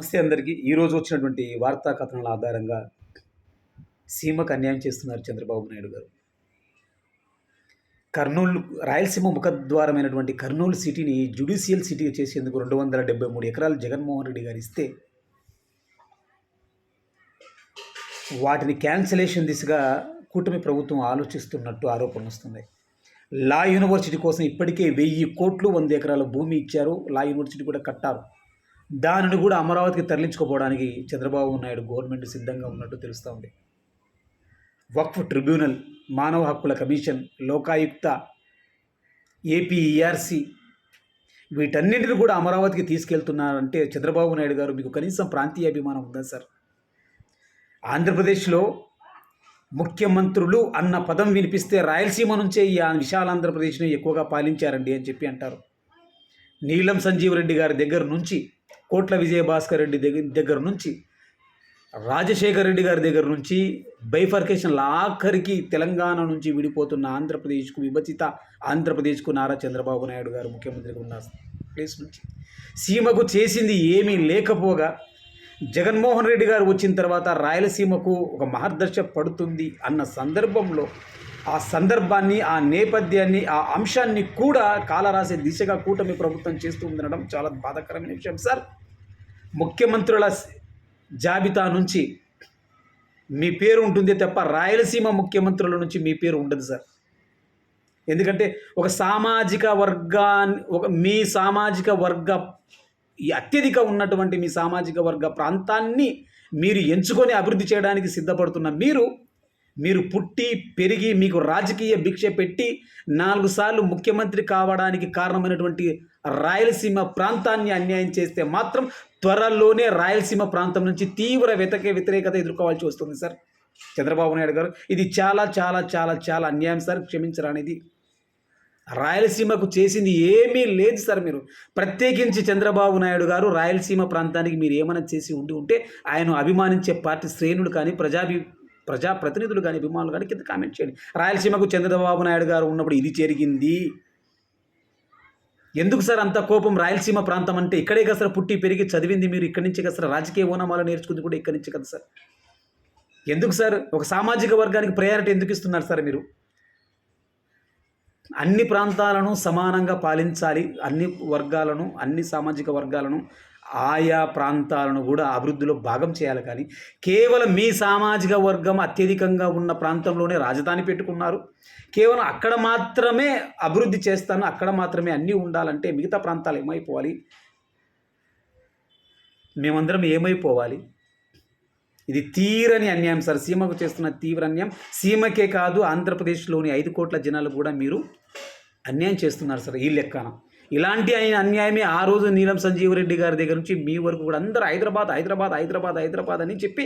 నమస్తే అందరికీ. ఈరోజు వచ్చినటువంటి వార్తా కథనాల ఆధారంగా సీమకు అన్యాయం చేస్తున్నారు చంద్రబాబు నాయుడు గారు. కర్నూలు రాయలసీమ ముఖద్వారమైనటువంటి కర్నూలు సిటీని జ్యుడిషియల్ సిటీగా చేసేందుకు 273 ఎకరాలు జగన్మోహన్ రెడ్డి గారు ఇస్తే వాటిని క్యాన్సిలేషన్ దిశగా కూటమి ప్రభుత్వం ఆలోచిస్తున్నట్టు ఆరోపణలు వస్తున్నాయి. లా యూనివర్సిటీ కోసం ఇప్పటికే 1000 కోట్లు 100 ఎకరాల భూమి ఇచ్చారు. లా యూనివర్సిటీ కూడా కట్టారు. దానిని కూడా అమరావతికి తరలించుకోవడానికి చంద్రబాబు నాయుడు గవర్నమెంట్ సిద్ధంగా ఉన్నట్టు తెలుస్తూ ఉంది. వక్ఫ్ ట్రిబ్యునల్, మానవ హక్కుల కమిషన్, లోకాయుక్త, ఏపీఈఆర్సీ వీటన్నింటిని కూడా అమరావతికి తీసుకెళ్తున్నారంటే చంద్రబాబు నాయుడు గారు మీకు కనీసం ప్రాంతీయ అభిమానం ఉందా సార్? ఆంధ్రప్రదేశ్లో ముఖ్యమంత్రులు అన్న పదం వినిపిస్తే రాయలసీమ నుంచే ఈ విశాల ఆంధ్రప్రదేశ్ని ఎక్కువగా పాలించారండి అని చెప్పి అంటారు. నీలం సంజీవ్ రెడ్డి గారి దగ్గర నుంచి, కోట్ల విజయభాస్కర్ రెడ్డి దగ్గర నుంచి, రాజశేఖర్ రెడ్డి గారి దగ్గర నుంచి, బైఫర్కేషన్ ఆఖరికి తెలంగాణ నుంచి విడిపోతున్న ఆంధ్రప్రదేశ్కు, విభజిత ఆంధ్రప్రదేశ్కు నారా చంద్రబాబు నాయుడు గారు ముఖ్యమంత్రిగా ఉన్న ప్లేస్ నుంచి సీమకు చేసింది ఏమీ లేకపోగా జగన్మోహన్ రెడ్డి గారు వచ్చిన తర్వాత రాయలసీమకు ఒక మహర్దశ పడుతుంది అన్న సందర్భంలో ఆ సందర్భాన్ని, ఆ నేపథ్యాన్ని, ఆ అంశాన్ని కూడా కాలరాసే దిశగా కూటమి ప్రభుత్వం చేస్తూ ఉండడం చాలా బాధాకరమైన విషయం సార్. ముఖ్యమంత్రుల జాబితా నుంచి మీ పేరు ఉంటుంది తప్ప రాయలసీమ ముఖ్యమంత్రుల నుంచి మీ పేరు ఉండదు సార్. ఎందుకంటే ఒక సామాజిక మీ సామాజిక వర్గ అత్యధిక ఉన్నటువంటి మీ సామాజిక వర్గ ప్రాంతాన్ని మీరు ఎంచుకొని అభివృద్ధి చేయడానికి సిద్ధపడుతున్న మీరు పుట్టి పెరిగి మీకు రాజకీయ భిక్ష పెట్టి 4 సార్లు ముఖ్యమంత్రి కావడానికి కారణమైనటువంటి రాయలసీమ ప్రాంతాన్ని అన్యాయం చేస్తే మాత్రం త్వరలోనే రాయలసీమ ప్రాంతం నుంచి తీవ్ర వ్యతిరేకత ఎదుర్కోవాల్సి వస్తుంది సార్ చంద్రబాబు నాయుడు గారు. ఇది చాలా చాలా చాలా చాలా అన్యాయం సార్, క్షమించరానిది. రాయలసీమకు చేసింది ఏమీ లేదు సార్. మీరు ప్రత్యేకించి చంద్రబాబు నాయుడు గారు రాయలసీమ ప్రాంతానికి మీరు ఏమైనా చేసి ఉంటే ఆయన అభిమానించే పార్టీ శ్రేణులు కానీ ప్రజాప్రతినిధులు కానీ అభిమానులు కానీ కింద కామెంట్ చేయండి. రాయలసీమకు చంద్రబాబు నాయుడు గారు ఉన్నప్పుడు ఇది జరిగింది. ఎందుకు సార్ అంత కోపం? రాయలసీమ ప్రాంతం అంటే ఇక్కడే కదా సార్ పుట్టి పెరిగి చదివింది మీరు, ఇక్కడి నుంచి కదా సార్ రాజకీయ ఓనమాలు నేర్చుకుంది కూడా ఇక్కడి నుంచి కదా సార్. ఎందుకు సార్ ఒక సామాజిక వర్గానికి ప్రయారిటీ ఎందుకు ఇస్తున్నారు సార్ మీరు? అన్ని ప్రాంతాలను సమానంగా పాలించాలి, అన్ని వర్గాలను, అన్ని సామాజిక వర్గాలను, ఆయా ప్రాంతాలను కూడా అభివృద్ధిలో భాగం చేయాలి. కానీ కేవలం మీ సామాజిక వర్గం అత్యధికంగా ఉన్న ప్రాంతంలోనే రాజధాని పెట్టుకున్నారు. కేవలం అక్కడ మాత్రమే అభివృద్ధి చేస్తాను, అక్కడ మాత్రమే అన్నీ ఉండాలంటే మిగతా ప్రాంతాలు ఏమైపోవాలి? మేమందరం ఏమైపోవాలి? ఇది తీరని అన్యాయం సార్. సీమకు చేస్తున్న తీవ్ర అన్యాయం. సీమకే కాదు, ఆంధ్రప్రదేశ్లోని 5 కోట్ల జనాలు కూడా మీరు అన్యాయం చేస్తున్నారు సార్. ఈ లెక్కన ఇలాంటి అన్యాయమే ఆ రోజు నీలం సంజీవ్ రెడ్డి గారి దగ్గర నుంచి మీ వరకు కూడా అందరూ హైదరాబాద్ అని చెప్పి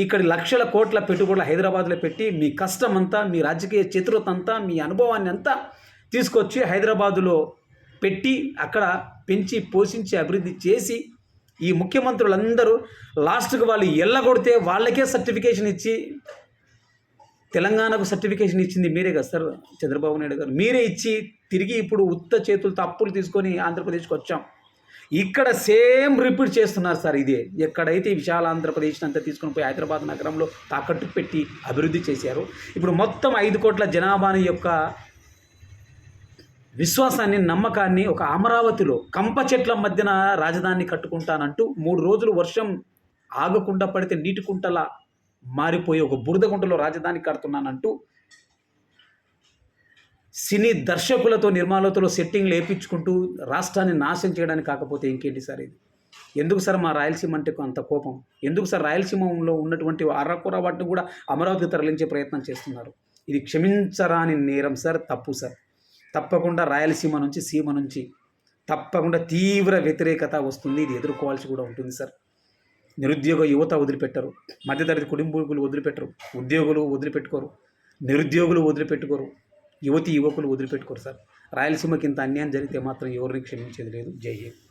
ఇక్కడ లక్షల కోట్ల పెట్టుబడులు హైదరాబాద్లో పెట్టి మీ కష్టం అంతా, మీ రాజకీయ చతురత అంతా, మీ అనుభవాన్ని అంతా తీసుకొచ్చి హైదరాబాదులో పెట్టి అక్కడ పెంచి పోషించి అభివృద్ధి చేసి ఈ ముఖ్యమంత్రులందరూ లాస్ట్కి వాళ్ళు ఎల్లగొడితే వాళ్ళకే సర్టిఫికేషన్ ఇచ్చి, తెలంగాణకు సర్టిఫికేషన్ ఇచ్చింది మీరే కదా సార్ చంద్రబాబు నాయుడు గారు. మీరే ఇచ్చి తిరిగి ఇప్పుడు ఉత్త చేతులతో అప్పులు తీసుకొని ఆంధ్రప్రదేశ్కి వచ్చాం. ఇక్కడ సేమ్ రిపీట్ చేస్తున్నారు సార్. ఇదే ఎక్కడైతే విశాల ఆంధ్రప్రదేశ్ అంతా తీసుకొని పోయి హైదరాబాద్ నగరంలో తాకట్టు పెట్టి అభివృద్ధి చేశారు. ఇప్పుడు మొత్తం 5 కోట్ల జనాభాని యొక్క విశ్వాసాన్ని, నమ్మకాన్ని ఒక అమరావతిలో కంప చెట్ల మధ్యన రాజధాని కట్టుకుంటానంటూ 3 రోజులు వర్షం ఆగకుండా పడితే నీటి కుంటలా మారిపోయి ఒక బురద గుంటలో రాజధాని కడుతున్నానంటూ సినీ దర్శకులతో, నిర్మాణలతో సెట్టింగ్లు వేయించుకుంటూ రాష్ట్రాన్ని నాశనం చేయడానికి కాకపోతే ఇంకేంటి సార్ ఇది? ఎందుకు సార్ మా రాయలసీమ అంటే అంత కోపం? ఎందుకు సార్ రాయలసీమలో ఉన్నటువంటి అరకొర వాటిని కూడా అమరావతికి తరలించే ప్రయత్నం చేస్తున్నారు? ఇది క్షమించరాని నేరం సార్, తప్పు సార్. తప్పకుండా రాయలసీమ నుంచి, సీమ నుంచి తప్పకుండా తీవ్ర వ్యతిరేకత వస్తుంది. ఇది ఎదుర్కోవాల్సి కూడా ఉంటుంది సార్. నిరుద్యోగ యువత వదిలిపెట్టరు, మధ్యతరగతి కుటుంబీకులు వదిలిపెట్టరు, ఉద్యోగులు వదిలిపెట్టుకోరు, నిరుద్యోగులు వదిలిపెట్టుకోరు, యువకులు వదిలిపెట్టుకోరు సార్. రాయలసీమకి ఇంత అన్యాయం జరిగితే మాత్రం ఎవరిని క్షమించేది లేదు. జై హింద్.